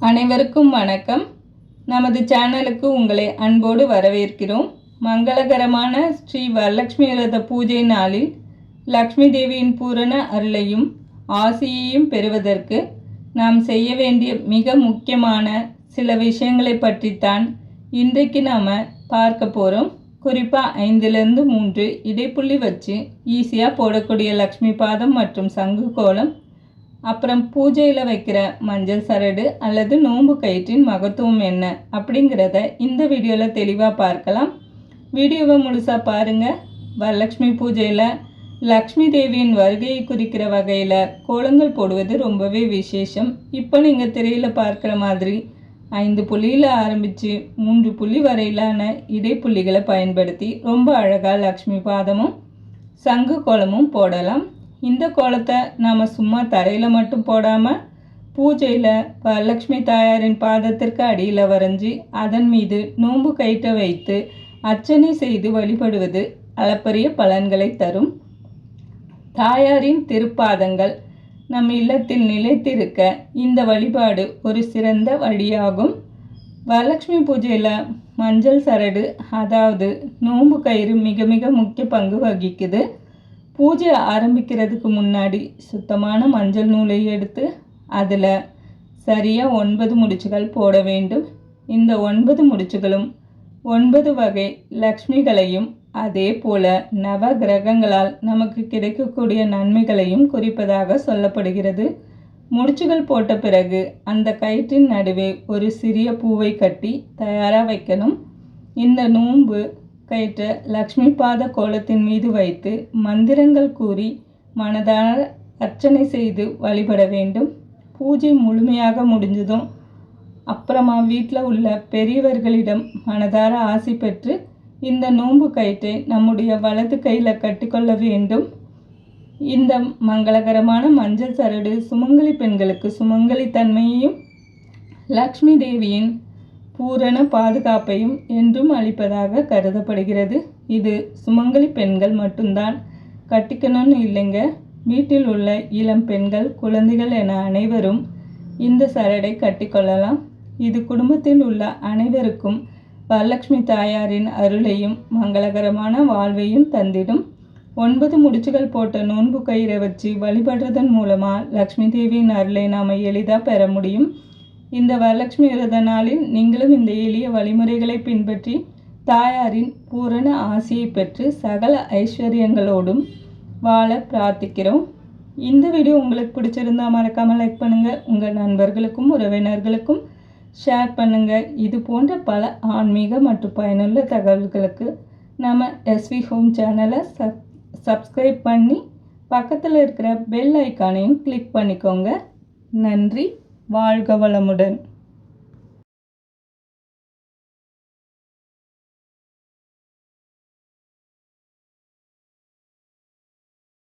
அனைவருக்கும் வணக்கம். நமது சேனலுக்கு உங்களை அன்போடு வரவேற்கிறோம். மங்களகரமான ஸ்ரீ வரலட்சுமி விரத பூஜை நாளில் லக்ஷ்மி தேவியின் பூரண அருளையும் ஆசியையும் பெறுவதற்கு நாம் செய்ய வேண்டிய மிக முக்கியமான சில விஷயங்களை பற்றித்தான் இன்றைக்கு நாம் பார்க்க போகிறோம். குறிப்பாக 5லிருந்து 3 இடைப்புள்ளி வச்சு ஈஸியாக போடக்கூடிய லக்ஷ்மி பாதம் மற்றும் சங்கு கோலம், அப்புறம் பூஜையில் வைக்கிற மஞ்சள் சரடு அல்லது நோன்பு கயிற்றின் மகத்துவம் என்ன அப்படிங்கிறத இந்த வீடியோவில் தெளிவாக பார்க்கலாம். வீடியோவை முழுசாக பாருங்கள். வரலட்சுமி பூஜையில் லக்ஷ்மி தேவியின் வருகையை குறிக்கிற வகையில் கோலங்கள் போடுவது ரொம்பவே விசேஷம். இப்போ நீங்கள் திரையில் பார்க்குற மாதிரி 5 புள்ளியில் ஆரம்பித்து 3 புள்ளி வரையிலான இடைப்புள்ளிகளை பயன்படுத்தி ரொம்ப அழகாக லக்ஷ்மி பாதமும் சங்கு கோலமும் போடலாம். இந்த கோலத்தை நாம் சும்மா தரையில் மட்டும் போடாமல் பூஜையில் வரலட்சுமி தாயாரின் பாதத்திற்கு அடியில் வரைஞ்சி அதன் மீது நோன்பு கயிற்றை வைத்து அர்ச்சனை செய்து வழிபடுவது அளப்பரிய பலன்களை தரும். தாயாரின் திருப்பாதங்கள் நம் இல்லத்தில் நிலைத்திருக்க இந்த வழிபாடு ஒரு சிறந்த வழியாகும். வரலட்சுமி பூஜையில் மஞ்சள் சரடு அதாவது நோன்பு கயிறு மிக மிக முக்கிய பங்கு வகிக்குது. பூஜை ஆரம்பிக்கிறதுக்கு முன்னாடி சுத்தமான மஞ்சள் நூலை எடுத்து அதில் சரியாக 9 முடிச்சுகள் போட வேண்டும். இந்த 9 முடிச்சுகளும் 9 வகை லக்ஷ்மிகளையும் அதே போல நவ கிரகங்களால் நமக்கு கிடைக்கக்கூடிய நன்மைகளையும் குறிப்பதாக சொல்லப்படுகிறது. முடிச்சுகள் போட்ட பிறகு அந்த கயிற்றின் நடுவே ஒரு சிறிய பூவை கட்டி தயாராக வைக்கணும். இந்த நோன்பு கயிற்றை லக்ஷ்மி பாத கோலத்தின் மீது வைத்து மந்திரங்கள் கூறி மனதார அர்ச்சனை செய்து வழிபட வேண்டும். பூஜை முழுமையாக முடிஞ்சதும் அப்புறமா வீட்டில் உள்ள பெரியவர்களிடம் மனதார ஆசி பெற்று இந்த நோன்பு கயிற்றை நம்முடைய வலது கையில் கட்டிக்கொள்ள வேண்டும். இந்த மங்களகரமான மஞ்சள் சரடு சுமங்கலி பெண்களுக்கு சுமங்கலி தன்மையையும் லக்ஷ்மி தேவியின் பூரண பாதுகாப்பையும் என்றும் அளிப்பதாக கருதப்படுகிறது. இது சுமங்கலி பெண்கள் மட்டும்தான் கட்டிக்கணும்னு இல்லைங்க. வீட்டில் உள்ள இளம் பெண்கள், குழந்தைகள் என அனைவரும் இந்த சரடை கட்டிக்கொள்ளலாம். இது குடும்பத்தில் உள்ள அனைவருக்கும் வரலட்சுமி தாயாரின் அருளையும் மங்களகரமான வாழ்வையும் தந்திடும். 9 முடிச்சுகள் போட்ட நோன்பு கயிறை வச்சு வழிபடுறதன் மூலமாக லக்ஷ்மி தேவியின் அருளை நாம் எளிதாக பெற முடியும். இந்த வரலட்சுமி விரத நாளில் நீங்களும் இந்த எளிய வழிமுறைகளை பின்பற்றி தாயாரின் பூரண ஆசியை பெற்று சகல ஐஸ்வர்யங்களோடும் வாழ பிரார்த்திக்கிறோம். இந்த வீடியோ உங்களுக்கு பிடிச்சிருந்தா மறக்காமல் லைக் பண்ணுங்கள். உங்கள் நண்பர்களுக்கும் உறவினர்களுக்கும் ஷேர் பண்ணுங்கள். இது போன்ற பல ஆன்மீக மற்றும் பயனுள்ள தகவல்களுக்கு நம்ம எஸ்வி ஹோம் சேனலை சப்ஸ்கிரைப் பண்ணி பக்கத்தில் இருக்கிற பெல் ஐக்கானையும் கிளிக் பண்ணிக்கோங்க. நன்றி. வாழ்க வளமுடன்.